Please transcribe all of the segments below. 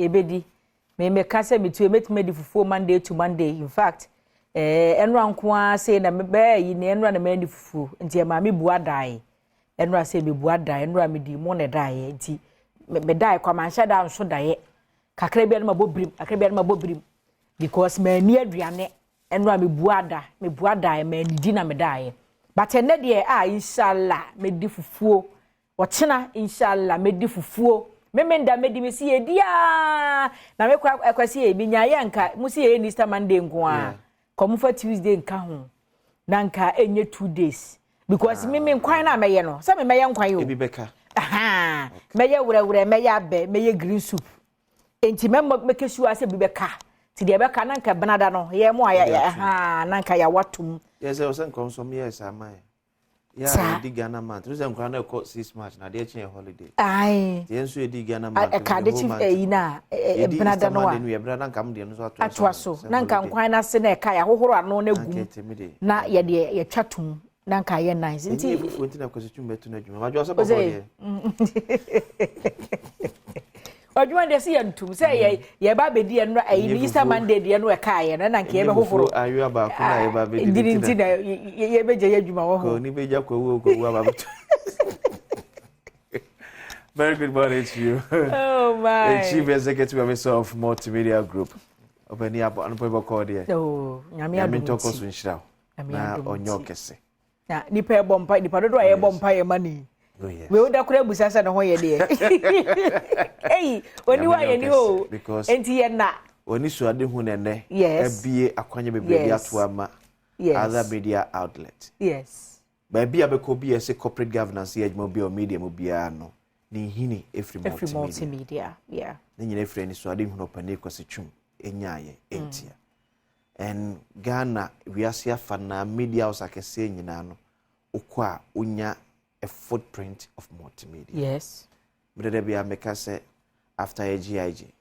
ebedi me kase metu emetime di fufuo Monday to Monday. In fact enra nko say na me yi na enra na me di fufuo nti ma me bua dai enra say me bua dai enra me di mo na dai nti me dai kwa man sha da nso dai kakra bia na mabobrim kakra bia na mabobrim because me ni aduane enra me bua dai me di na me dai but ene de inshallah me di fufuo ochina inshallah me di fufuo memenda me di me si edia na me kwa akwasi e binya ye nka musi e Easter Monday nko a come for Tuesday nka ho na nka enye 2 days because me nkwan na meye no se me meye nkwan yo ebi beka aha meye wure meye abe meye green soup enti me kesu ase bi beka ti de beka na nka benada no ye mo aya aha na nka ya watum yes I was saying consume yes amai yeah di Ghana month you say nkwan na ko 6 March na de chen holiday ai de enso di Ghana month ka de chief na benada no a we benada nkam de no so atwa so na nka nkwan na se na ka ya hohoro ano na gum na ye de ye twatum na nka ye nice nti fufu nti na kwasitu metu na dwuma majo so babo ye Odwan de se yantum se ye ba bedi ye no ayi Easter Monday de no e ka ye na nka ye be hohoro ayu aba ko na ye ba bedi nti na ye be je ye dwuma wo ko ni be ja ko aba betu Very good morning to you. Oh my. The Chief Executive Officer of Multimedia Group. Obeni abo anpo be call there. Oh, nyame adom. Nyame ntoko so nhyira. Na onyo kese. Na nipa e bompa nipa dodo aye bompa ye mani. Oh yes. We oda kura busasa na ho ye de. Hey, oni wa ye ni ho. Enti ye na. Oni so ade hu nene ebie akwanya bebre ato ama other media outlet. Yes. Ba bia be ko bia se corporate governance ye adwuma bia o media mo bia no. Ni hini every multimedia. Yeah. Ni nyine frɛ ni so ade hu no pani kwase twum enyaye entia. And Ghana we are afa na media house akese nyina no okwa onya a footprint of multimedia. Yes. But there be a make say after a GIG,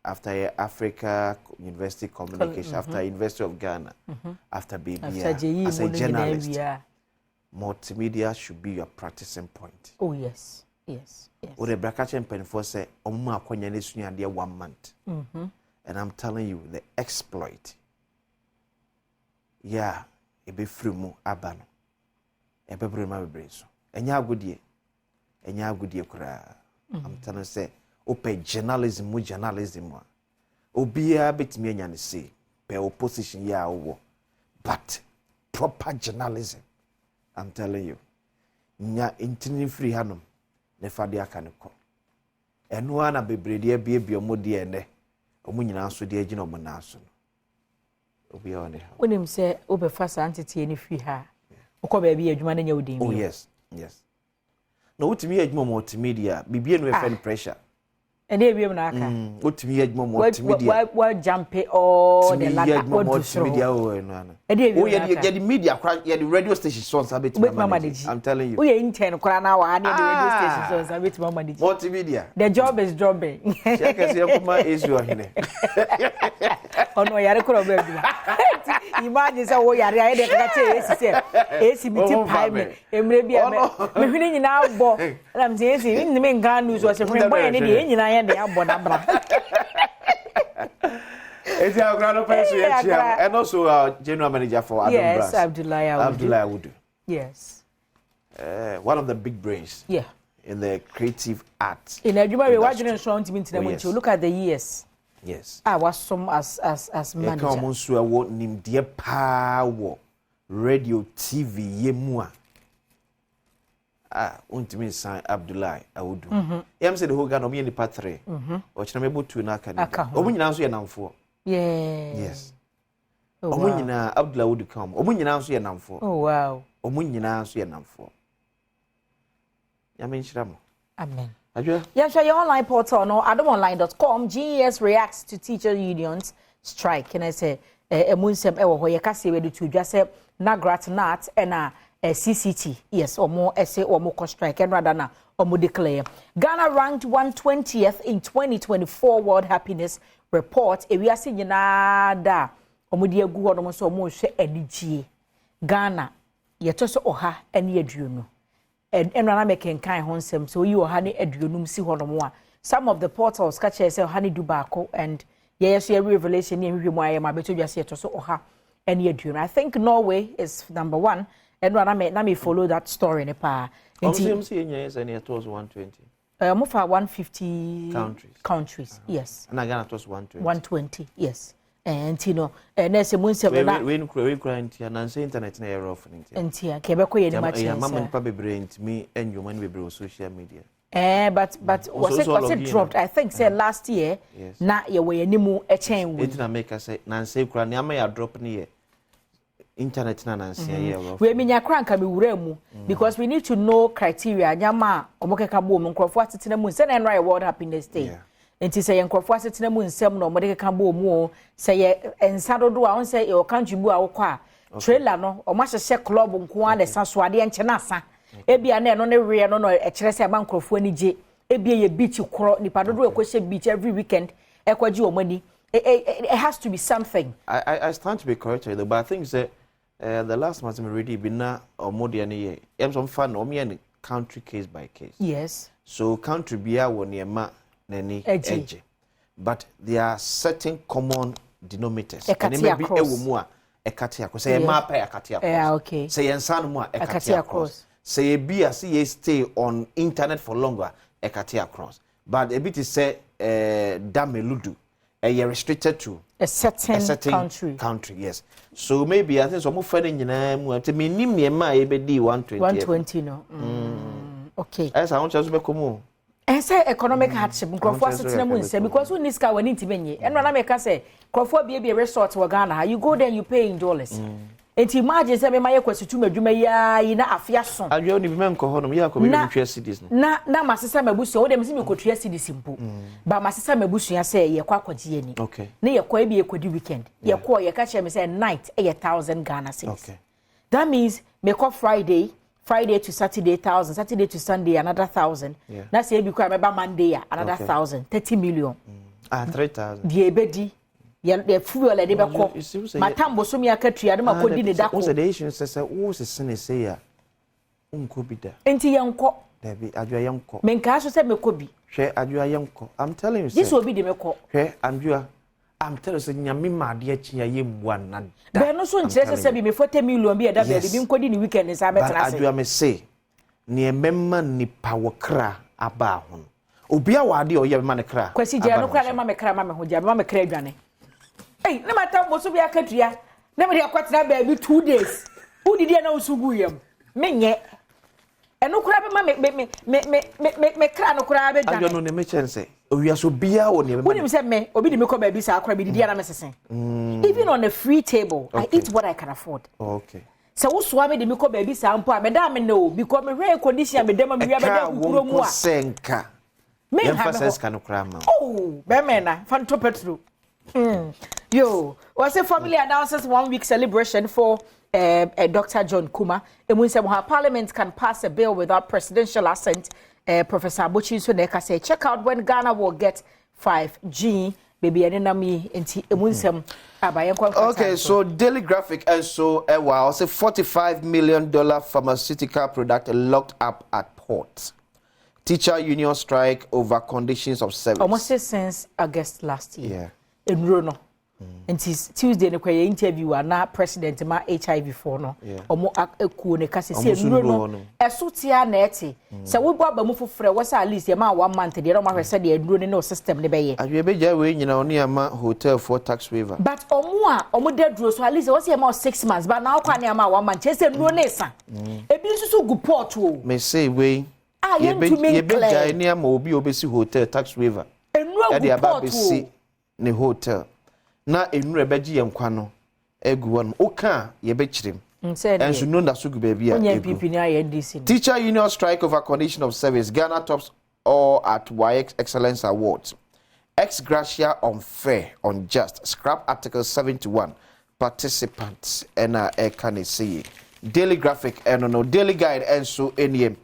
after a Africa University Communication, after University of Ghana, after BBA, as a journalist, multimedia should be your practicing point. Oh yes. Yes. Or the Brakachen pen for say, Oma Kwanyanisuni and 1 month. And I'm telling you, the exploit. Yeah, it be free mo abano. A baby my brace. And ya good ye. And ya good ye kura. I'm telling you, say, open journalism, journalism. Obia bit me and say, per opposition ya wo. But proper journalism. I'm telling you. Nya intini free hanum. Nefa de aka ne ko eno ana bebrede bia omodi ene omu nyina so de agina omo na so no obi a one ha wonim se obefa santete ni free ha okọ ba bia adwuma na nya odin. Oh yes no utimi adwuma multimedia bibia no e pressure ene ebiem na aka utimi adwuma multimedia what jump all the ladder multimedia o no ana oh ye the media ye the radio station sons abet manage. I'm telling you we intern kora na wa the radio station sons abet manage multimedia the job is jobbing check as you come is you hine ono yare kora be bi imagine say wo yare aye de ka che esi say esi biti pai me emre bia me hwini nyina abo na me say esi ni me ngan news wo se hwini boy ni de nyina ye de abo na bra. It's our grand person and also general manager for Adom. Yes, Abdullah Awudu. Yes. One of the big brains. Yeah. In the creative arts. In Nigeria, we watch the strong team when you look at the years. Yes. I was some as manager. Come on, so I want him dear power radio TV yemua. Untimi sign Abdullah Awudu. Yam said the whole Ghana me in the part 3. Watch na able to na kan. Omu nyina so ye namfo. Yes. Omu nyina Abdullah Awudu come. Omu nyina so ye namfo. Oh wow. Omu nyina so ye namfo. Yam nhyira mo. Amen. Adwa. Yeah, share your online portal no adomonline.com. GES reacts to teacher unions strike. Can I say emunsem ewo ho ye kase we do to dwa say Nagrat Nat and CCT, yes, or more essay or more cost strike, and rather than or more declare. Ghana ranked 120th in 2024 World Happiness Report. We are seeing nada or more dear good almost or more share energy. Ghana, yet also oha and yet you know. And when I make kind honsem, so you are honey edunum see one more. some of the portals catch say honey dubako and yes, yeah, revelation in review my beto just here to so oha and ye do. I think Norway is number 1 and when I follow that story in a pa. Yes, and it was 120. More for 150 countries. Yes. And again it was 120. 120, yes. And you know, and there's a munse we grant and say internet na error of it. And here Quebec ye much. Yeah, mama probably brain me and your money be social media. But was it dropped? I think say last year. Yes. Na ye we animu a chain. It na make us say na say kura na ma ya drop ne internet na nansi ye. We minya kranka me wura mu because we need to know criteria nyama omokeka bo mu nkrofo atetena mu say na enra World Happiness Day. Enti say nkrofo atetena mu nsem na omodeka bo mu say ye ensa dodo a on say your country bu a wo kwa trailer no omahye club nko a na saso ade enche na asa ebia na eno ne we no e kire say ba nkrofo ani je ebia ye beach kro nipa dodo ekwohye beach every weekend ekwaji omani it has to be something. I stand to be corrected though, but I think that the last month we already been na or more than a year. I'm some fun or me and country case by case. Yes. So country bia won near ma nani edge. But there are certain common denominators. And maybe a woman a katia cross. Say a map a katia cross. Yeah, okay. Say a son more a katia cross. Say a be see stay on internet for longer a katia cross. But a bit is say dameludu. You're restricted to a certain country, yes. So maybe I think some of friends in to me ma ebedi 120 no. Okay. As I want to be come. And say economic hardship nkrofo asetena mu nse because when this guy when it benye and when I make say nkrofo be resort wa Ghana you go there you pay in dollars. And imagine say me ma yekwasitu madwuma ya yi na afia so. Adwo ni bi men ko honom ya ko be twa cities no. Na masesa mabusu wo dem se me ko twa cities mpo. Ba masesa mabusu ya say ye kwa kwagie ni. Okay. Na ye kwa bi ye kwadi weekend. Ye kwa ye ka che me say night 1,000 Ghana cedis. Okay. That means me ko Friday to Saturday 1,000, Saturday to Sunday another 1,000. Na say bi kwa me ba Monday another 1,000, 30 million. 3,000. Die ebedi ye fuel e de be ko matambo so mi akatua de makodi ne dako so the issue say wo se say ya unko bi da enti ye nko da bi adua ye nko menka so se mekobi hwe adua ye nko I'm telling you this obi de meko hwe adua I'm telling you nyame maade achi ya ye mwa na da be no so nkyere se bi me 40 million bi e da be bi nkodi ni weekend sa betra se adua me say ne memma nipa wo kra aba ho obi a wade o ye me ma ne kra kwasi je no kra ma me kra ma me ho je ma me kra adwane. Hey, na matambo so bi akatua na me de akwatena ba bi 2 days udi dia na usugu yam menye eno kura be ma me kra no kura be dwane adwo no ne me chense owia so bia wo ne me woni say me obi de me ko ba bi sa akra bi dia na me sesen even on a free table I eat what I can afford. Okay. So wo so me de me ko ba bi sa ampo a me da me no because me re condition me dem ma me wi abeda kukuro mu a senka me emphasis kan kura ma oh be me na fanto petro. Yo, was a family announces 1 week celebration for Dr. John Kuma. And when some parliament can pass a bill without presidential assent, Professor Abuchi Suneka say, check out when Ghana will get 5G. Baby, enemy okay, so Daily Graphic and so wow, say $45 million pharmaceutical product locked up at port. Teacher union strike over conditions of service. Almost since August last year. Yeah. In Rono. And Tuesday no kweye interview na president ma HIV for no. Omo akuo ne kase se Rono. Esotia na eti. Se wo bo aba mu fofore wo sa at least e ma 1 month de no ma hwese de Rono no system ne beye. Adwe beja we nyina oni ama hotel for tax waiver. But omo dedro so at least wo se ma 6 months but now kwa ne ama 1 month. Che se Rono esa. Ebi nsusu gu port wo. Me say we ye beja ni ama obi obesi hotel tax waiver. Enru gu port wo. Ne hotel na enure beji yenkwa no egu won oka ye bekirem enso no da so gu ba bia teacher union strike over condition of service. Ghana tops all at YX Excellence Awards. Ex gratia unfair, unjust. Scrap Article 71. Participants and can see Daily Graphic and no Daily Guide and so any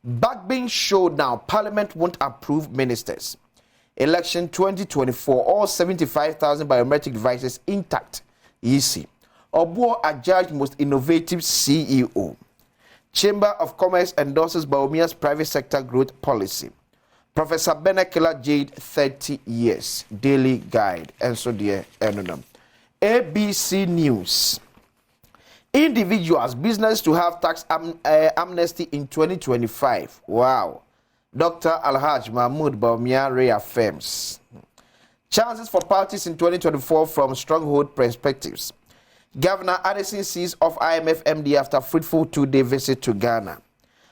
backbeing show now. Parliament won't approve ministers. Election 2024, all 75,000 biometric devices intact. Easy. Obuo adjudged most innovative CEO. Chamber of Commerce endorses Baomia's private sector growth policy. Professor Benekila Jade 30 years daily guide and so dear enonum. ABC News. Individuals business to have tax amnesty in 2025. Wow. Dr. Alhaj Mahmoud Baumia reaffirms. Chances for parties in 2024 from stronghold perspectives. Governor Addison sees off IMF MD after fruitful 2-day visit to Ghana.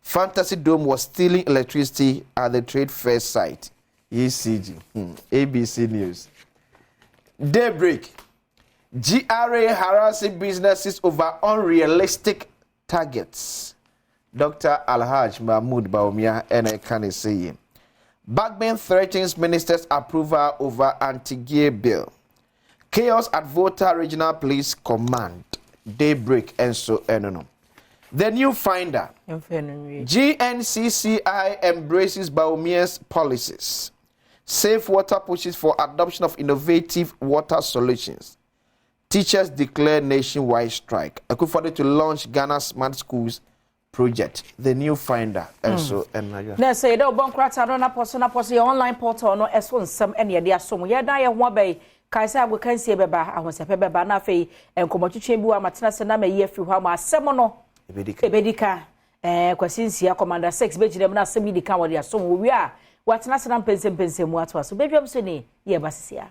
Fantasy Dome was stealing electricity at the trade fair site. ECG. ABC News. Daybreak. GRA harassing businesses over unrealistic targets. Dr. Alhaj Mahmoud Baumia and Ekane saying. Bagman threatens ministers' approval over anti-gay bill. Chaos at Volta Regional Police Command. Daybreak and so enono. The new finder. GNCCI embraces Baumia's policies. Safe water pushes for adoption of innovative water solutions. Teachers declare nationwide strike. Akufo-Addo to launch Ghana Smart Schools project. The new finder. And so and na say do bon krata no na poso your online portal no eso nsem ene ye de asom ye dan ye ho bay kaisa agwo kansie beba ahosepe beba na afei enkomotwetwe bi wa matena se na mayi afi ho ma asem no ebedika kwasinsia commander 6 bejire na asem idika wo de asom wo wi a watena se na pensem mu ato aso bedwam se ni ye basisia